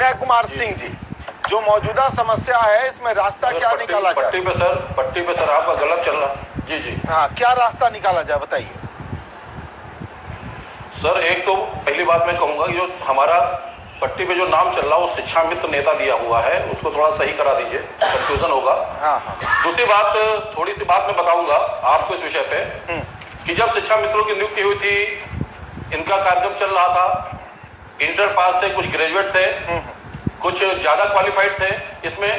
विनय कुमार सिंह जी, जो मौजूदा समस्या है इसमें रास्ता क्या निकाला जाए? पट्टी पे सर आपका गलत चल रहा। जी जी हाँ, क्या रास्ता निकाला जाए बताइए सर। एक तो पहली बात मैं कहूंगा, जो हमारा पट्टी पे जो नाम चल रहा है वो शिक्षा मित्र नेता दिया हुआ है, उसको थोड़ा सही करा दीजिए, कंफ्यूजन होगा। हाँ। दूसरी बात, थोड़ी सी बात मैं बताऊंगा आपको इस विषय पे कि जब शिक्षा मित्रों की नियुक्ति हुई थी, इनका कार्यक्रम चल रहा था, इंटर पास थे, कुछ ग्रेजुएट थे, कुछ ज्यादा क्वालिफाइड थे। इसमें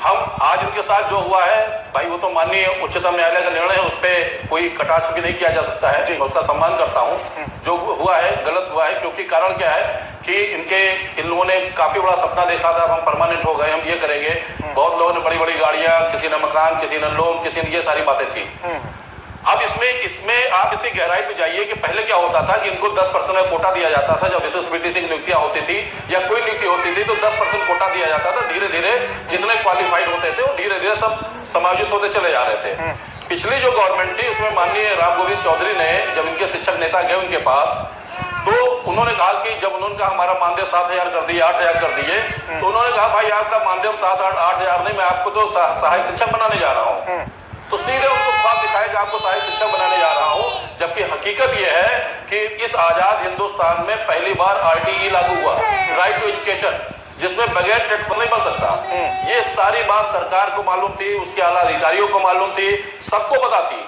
हम आज इनके साथ जो हुआ है भाई, वो तो माननीय उच्चतम न्यायालय का निर्णय है, उस पर कोई कटाक्ष भी नहीं किया जा सकता है, मैं उसका सम्मान करता हूँ। जो हुआ है गलत हुआ है, क्योंकि कारण क्या है कि इन लोगों ने काफी बड़ा सपना देखा था, हम परमानेंट हो गए, हम ये करेंगे। बहुत लोगों ने बड़ी बड़ी गाड़ियां, किसी ने मकान, किसी ने लोन, किसी ने, ये सारी बातें थी। अब इसमें आप इसी गहराई पे जाइए कि पहले क्या होता था कि इनको 10% का कोटा दिया जाता था। जब विशेष बीटीसी की नियुक्तियां होती थी या कोई नियुक्ति होती थी तो 10% कोटा दिया जाता था। धीरे धीरे जितने क्वालिफाइड होते थे वो धीरे धीरे सब समायोजित होते चले जा रहे थे। पिछली जो गवर्नमेंट थी उसमें माननीय राम गोविंद चौधरी ने, जब इनके शिक्षक नेता गए उनके पास, तो उन्होंने कहा कि जब उन्होंने कहा हमारा मानदेय 7,000 कर दिए, 8,000 कर दिए, तो उन्होंने कहा भाई आपका मानदेय 7-8,000 नहीं, मैं आपको तो सहायक शिक्षक बनाने जा रहा हूँ। तो सीधे उनको ख्वाब दिखाया कि आपको सहायक शिक्षक बनाने जा रहा हूं, जबकि हकीकत यह है कि इस आजाद हिंदुस्तान में पहली बार RTE लागू हुआ, राइट टू एजुकेशन, जिसमें बगैर टेट नहीं बन सकता। ये सारी बात सरकार को मालूम थी, उसके आला अधिकारियों को मालूम थी, सबको पता थी।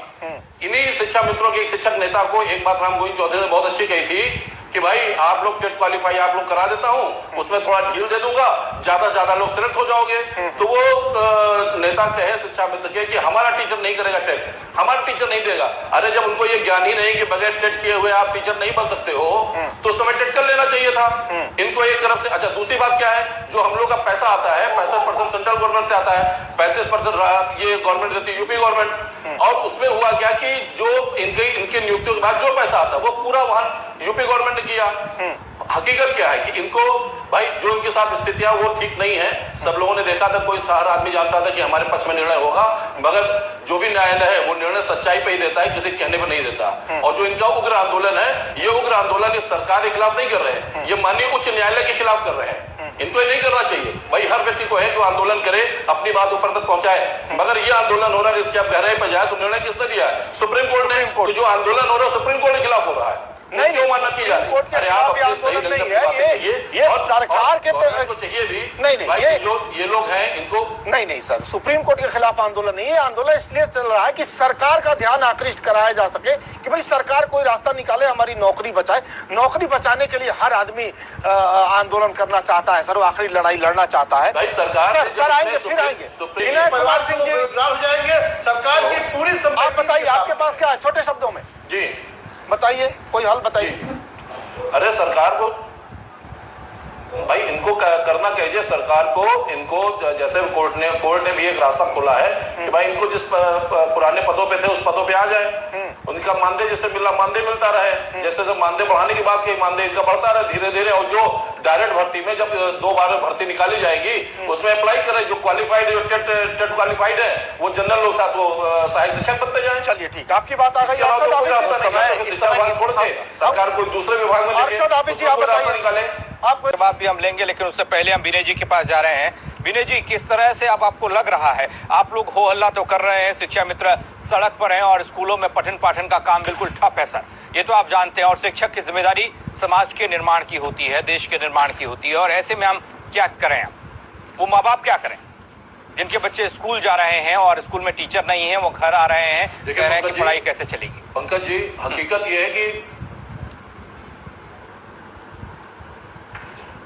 इन्हीं शिक्षा मित्रों के एक शिक्षक नेता को एक बात राम गोविंद चौधरी ने बहुत अच्छी कही थी कि भाई आप लोग टेट क्वालिफाई आप लोग करा देता हूं, उसमें थोड़ा ढील दे दूंगा, ज्यादा से ज्यादा लोग सिलेक्ट हो जाओगे। तो वो नेता कहे शिक्षा मित्र के कि हमारा टीचर नहीं करेगा टेट, हमारा टीचर नहीं देगा। अरे जब उनको ये ज्ञान ही नहीं कि बगैर टेट किए हुए आप टीचर नहीं बन सकते हो, तो उस समय टेट कर लेना चाहिए था इनको एक तरफ से। अच्छा, दूसरी बात क्या है, जो हम लोग का पैसा आता है 65% सेंट्रल गवर्नमेंट से आता है, 35% ये गवर्नमेंट देती है, यूपी गवर्नमेंट। और उसमें हुआ क्या कि जो इनके नियुक्तियों के बाद जो पैसा आता है वो पूरा वहां यूपी गवर्नमेंट ने किया। हकीकत क्या है कि इनको भाई जो इनके साथ स्थितियां वो ठीक नहीं है। सब लोगों ने देखा था, कोई हर आदमी जानता था कि हमारे पक्ष में निर्णय होगा, मगर जो भी न्यायालय है वो निर्णय सच्चाई पे ही देता है, किसी कहने पे नहीं देता। और जो इनका उग्र आंदोलन है, ये उग्र आंदोलन इस सरकार के खिलाफ नहीं कर रहे हैं, ये माननीय उच्च न्यायालय के खिलाफ कर रहे हैं। इनको ये नहीं करना चाहिए। भाई हर व्यक्ति को है कि वो आंदोलन करे, अपनी बात ऊपर तक पहुंचाए, मगर ये आंदोलन हो रहा है इसकी आप गहराई पर जाए तो निर्णय किसने दिया है? सुप्रीम कोर्ट ने। तो जो आंदोलन हो रहा है सुप्रीम कोर्ट के खिलाफ हो रहा है, नहीं क्यों मानना चाहिए? अरे आप अपने सही ढंग से ये सरकार के को चाहिए भी नहीं, ये लोग हैं इनको नहीं सर, सुप्रीम कोर्ट के खिलाफ आंदोलन नहीं है। आंदोलन इसलिए चल रहा है कि सरकार का ध्यान आकृष्ट कराया जा सके कि भाई सरकार कोई रास्ता निकाले, हमारी नौकरी बचाए। नौकरी बचाने के लिए हर आदमी आंदोलन करना चाहता है सर, वो आखिरी लड़ाई लड़ना चाहता है। भाई सरकार सर आएंगे, फिर आएंगे। विनय कुमार सिंह जी हो जाएंगे, सरकार की पूरी आप बताइए, आपके पास क्या है? छोटे शब्दों में जी बताइए, कोई हल बताइए। अरे सरकार को भाई इनको करना कहिए सरकार को। इनको जैसे कोर्ट ने भी एक रास्ता खोला है कि भाई इनको जिस पुराने पदों पे थे उस पदों पे आ जाए, उनका मानदेय जैसे मिला मानदेय मिलता रहे। जैसे जब मानदेय बढ़ाने की बात की, मानदेय इनका बढ़ता रहे धीरे धीरे। और जो डायरेक्ट भर्ती में जब 2 बार भर्ती निकाली जाएगी उसमें अप्लाई करे, जो क्वालिफाइड, जो टेट क्वालिफाइड है वो जनरल लोग साथ वो सहायक शिक्षक बनते जाए। चलिए ठीक, आपकी बात आ गई। शिक्षा विभाग छोड़ के सरकार कोई दूसरे विभाग में रास्ता निकाले। आपको जवाब भी हम लेंगे, लेकिन उससे पहले हम विनय जी के पास जा रहे हैं। विनय जी, किस तरह से अब आपको लग रहा है, आप लोग हो हल्ला तो कर रहे हैं, शिक्षा मित्र सड़क पर हैं और स्कूलों में पठन पाठन का काम बिल्कुल ठप है सर, ये तो आप जानते हैं। और शिक्षक की जिम्मेदारी समाज के निर्माण की होती है, देश के निर्माण की होती है। और ऐसे में हम क्या करें? वो माँ बाप क्या करें जिनके बच्चे स्कूल जा रहे हैं और स्कूल में टीचर नहीं है, वो घर आ रहे हैं, कह रहे हैं कि पढ़ाई कैसे चलेगी? पंकज जी, हकीकत ये है कि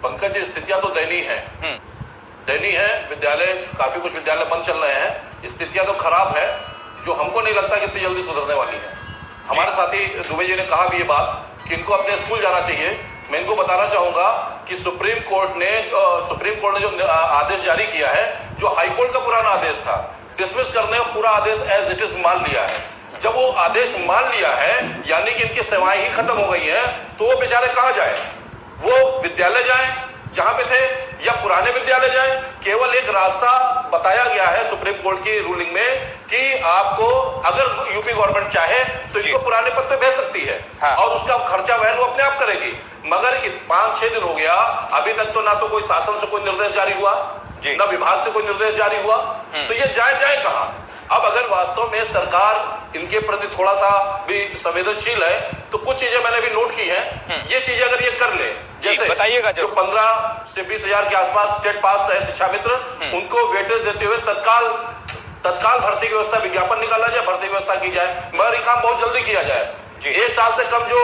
पंकज जी स्थितियां तो दयनीय है। विद्यालय, काफी कुछ विद्यालय बंद चल रहे हैं, स्थितियां तो खराब है, जो हमको नहीं लगता कि इतनी जल्दी सुधरने वाली है। हमारे साथी दुबे जी ने कहा भी ये बात कि इनको अपने स्कूल जाना चाहिए। मैं इनको बताना चाहूंगा कि सुप्रीम कोर्ट ने जो आदेश जारी किया है, जो हाईकोर्ट का पुराना आदेश था, डिसमिस करने का पूरा आदेश एज इट इज मान लिया है। जब वो आदेश मान लिया है, यानी कि इनकी सेवाएं ही खत्म हो गई हैं, तो वो बेचारे कहां जाए? वो विद्यालय जाएं जहां पे थे या पुराने विद्यालय जाएं? केवल एक रास्ता बताया गया है सुप्रीम कोर्ट की रूलिंग में कि आपको अगर यूपी गवर्नमेंट चाहे तो इनको पुराने पद पे भेज सकती है। हाँ। और उसका खर्चा वहन वो अपने आप करेगी। मगर 5-6 दिन हो गया, अभी तक तो ना तो कोई शासन से कोई निर्देश जारी हुआ, ना विभाग से कोई निर्देश जारी हुआ, तो ये जाए कहां? अब अगर वास्तव में सरकार इनके प्रति थोड़ा सा भी संवेदनशील है तो कुछ चीजें मैंने भी नोट की हैं। ये चीजें अगर ये कर ले, जैसे बताइएगा जो 15 से 20 हजार के आसपास स्टेट पास है शिक्षा मित्र, उनको वेटेज देते हुए तत्काल भर्ती की व्यवस्था, विज्ञापन निकाला जाए, भर्ती व्यवस्था की जाए, मगर ये काम बहुत जल्दी किया जाए। 1 साल से कम जो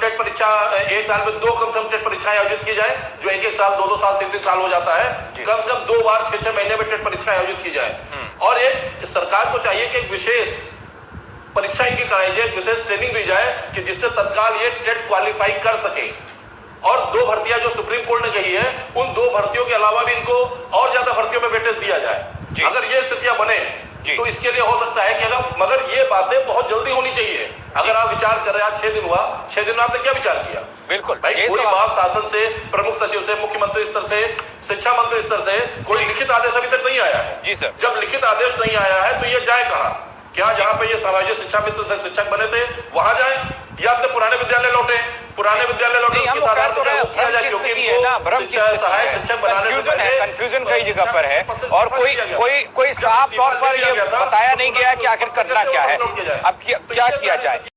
टेट परीक्षा, 1 साल में 2 कम से कम टेट परीक्षाएं आयोजित की जाए, जो 1-1 साल 2-2 साल 3-3 साल हो जाता है, कम से कम 2 बार 6-6 महीने में टेट परीक्षा आयोजित की जाए। और एक सरकार को चाहिए कि एक विशेष परीक्षा इनकी कराई जाए, विशेष ट्रेनिंग दी जाए कि जिससे तत्काल ये टेट क्वालिफाई कर सके। और 2 भर्तियां जो सुप्रीम कोर्ट ने कही है, उन 2 भर्तियों के अलावा भी इनको और ज्यादा भर्तियों में वेटेज दिया जाए। अगर ये स्थितियां बने तो इसके लिए हो सकता है कि मगर ये बातें बहुत जल्दी होनी चाहिए। अगर आप विचार कर रहे हैं, आज 6 दिन हुआ, 6 दिन में आपने क्या विचार किया? बिल्कुल भाई कोई बात शासन से, प्रमुख सचिव से, मुख्यमंत्री स्तर से, शिक्षा मंत्री स्तर से कोई लिखित आदेश अभी तक नहीं आया है। जी सर। जब लिखित आदेश नहीं आया है तो ये जाए कहां? क्या जहां पे ये सामाजिक शिक्षा मित्र से शिक्षक बने थे वहां जाए, या अपने पुराने विद्यालय लौटे? पुराने विद्यालय लौटे किस आधार पर वो किया जाए? क्योंकि इनको सहायक शिक्षक बनाने से पहले कंफ्यूजन कई जगह पर है और कोई साफ तौर पर ये बताया नहीं गया कि आखिर करना क्या है, अब क्या किया जाए।